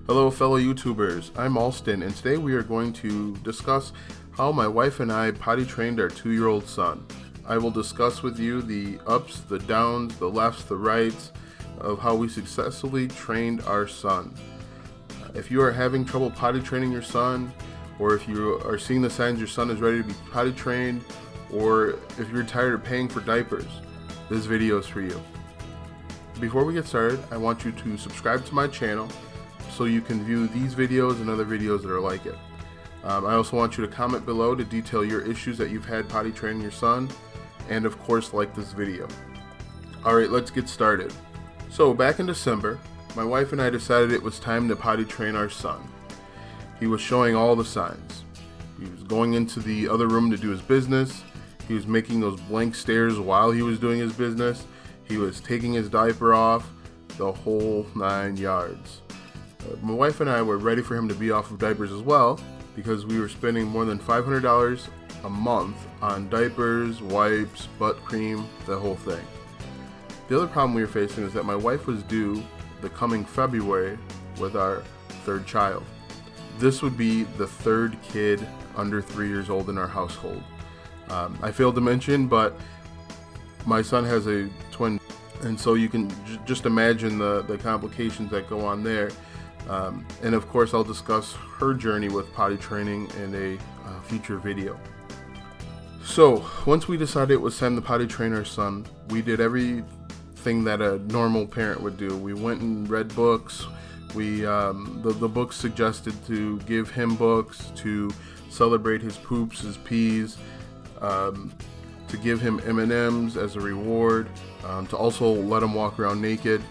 Hello fellow YouTubers, I'm Alston, and today we are going to discuss how my wife and I potty trained our 2-year-old son. I will discuss with you the ups, the downs, the lefts, the rights of how we successfully trained our son. If you are having trouble potty training your son, or if you are seeing the signs your son is ready to be potty trained, or if you're tired of paying for diapers, this video is for you. Before we get started, I want you to subscribe to my channel so you can view these videos and other videos that are like it. I also want you to comment below to detail your issues that you've had potty training your son, and of course like this video. Alright, let's get started. So back in December, my wife and I decided it was time to potty train our son. He was showing all the signs. He was going into the other room to do his business. He was making those blank stares while he was doing his business. He was taking his diaper off, the whole 9 yards. My wife and I were ready for him to be off of diapers as well, because we were spending more than $500 a month on diapers, wipes, butt cream, the whole thing. The other problem we were facing is that my wife was due the coming February with our 3rd child. This would be the 3rd kid under 3 years old in our household. I failed to mention, but my son has a twin, and so you can just imagine the complications that go on there. And of course I'll discuss her journey with potty training in a future video. So once we decided it was time to potty train our son, we did everything that a normal parent would do. We went and read books. The books suggested to give him books, to celebrate his poops, his pees, to give him M&Ms as a reward, to also let him walk around naked.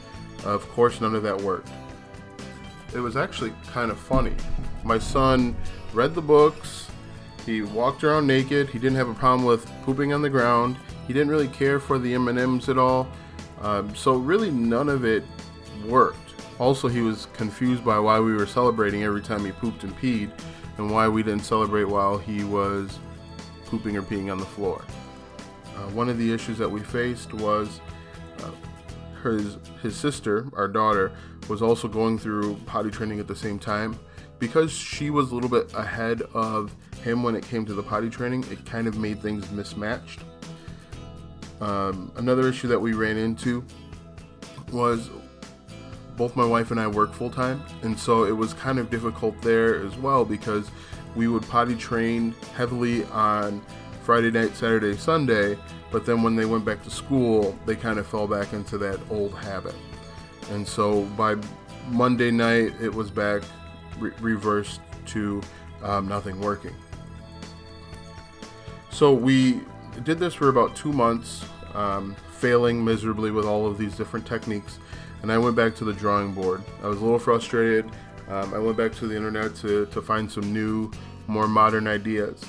Of course none of that worked. It was actually kind of funny. My son read the books, he walked around naked, he didn't have a problem with pooping on the ground, he didn't really care for the M&Ms at all, so really none of it worked. Also, he was confused by why we were celebrating every time he pooped and peed, and why we didn't celebrate while he was pooping or peeing on the floor. One of the issues that we faced was his sister, our daughter, was also going through potty training at the same time. Because she was a little bit ahead of him when it came to the potty training, it kind of made things mismatched. Another issue that we ran into was both my wife and I work full-time, and so it was kind of difficult there as well, because we would potty train heavily on Friday night, Saturday, Sunday, but then when they went back to school, they kind of fell back into that old habit. And so by Monday night, it was back reversed to nothing working. So we did this for about 2 months, failing miserably with all of these different techniques, and I went back to the drawing board. I was a little frustrated. I went back to the internet to find some new, more modern ideas.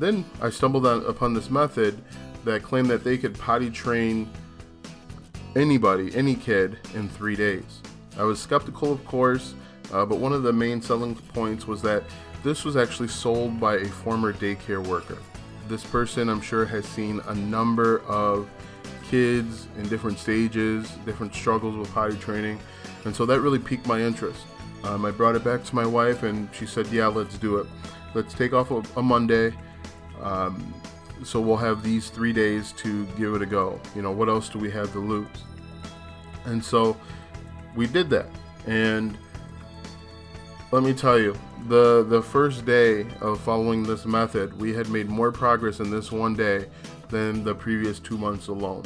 Then I stumbled upon this method that claimed that they could potty train anybody, any kid, in 3 days. I was skeptical, of course, but one of the main selling points was that this was actually sold by a former daycare worker. This person, I'm sure, has seen a number of kids in different stages, different struggles with potty training, and so that really piqued my interest. I brought it back to my wife, and she said, yeah, let's do it. Let's take off a Monday, so we'll have these 3 days to give it a go. You know, what else do we have to lose? And so we did that, and let me tell you, the first day of following this method, we had made more progress in this one day than the previous 2 months alone.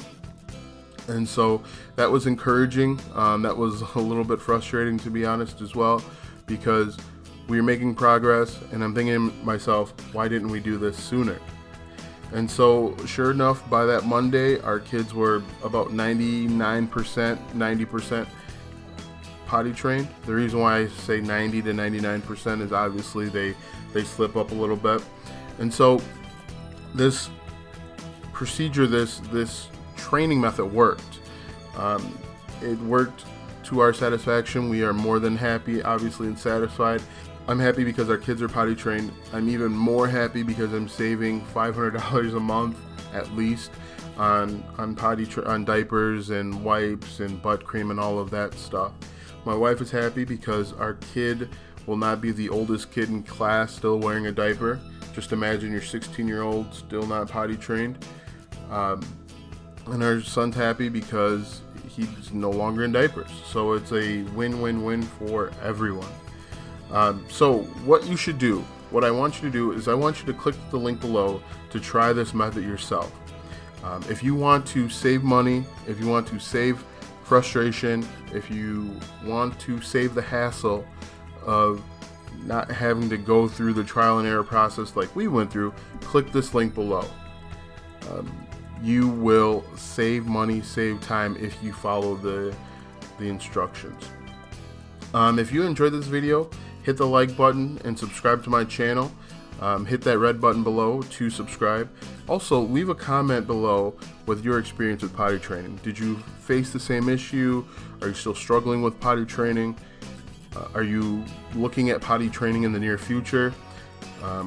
And so that was encouraging. That was a little bit frustrating, to be honest, as well, because we were making progress, and I'm thinking to myself, why didn't we do this sooner? And so sure enough, by that Monday, our kids were about 99%, 90% potty trained. The reason why I say 90 to 99% is obviously they slip up a little bit. And so this procedure, this training method worked. It worked to our satisfaction. We are more than happy, obviously, and satisfied. I'm happy because our kids are potty trained. I'm even more happy because I'm saving $500 a month at least on diapers and wipes and butt cream and all of that stuff. My wife is happy because our kid will not be the oldest kid in class still wearing a diaper. Just imagine your 16-year-old still not potty trained. And our son's happy because he's no longer in diapers. So it's a win-win-win for everyone. So what you should do, what I want you to do is I want you to click the link below to try this method yourself. If you want to save money, if you want to save frustration, if you want to save the hassle of not having to go through the trial and error process like we went through, click this link below. You will save money, save time if you follow the instructions. If you enjoyed this video, hit the like button and subscribe to my channel. Hit that red button below to subscribe. Also, leave a comment below with your experience with potty training. Did you face the same issue? Are you still struggling with potty training? Are you looking at potty training in the near future?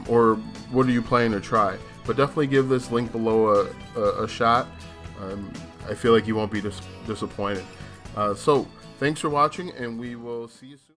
Or what are you planning to try? But definitely give this link below a shot. I feel like you won't be disappointed. So thanks for watching, and we will see you soon.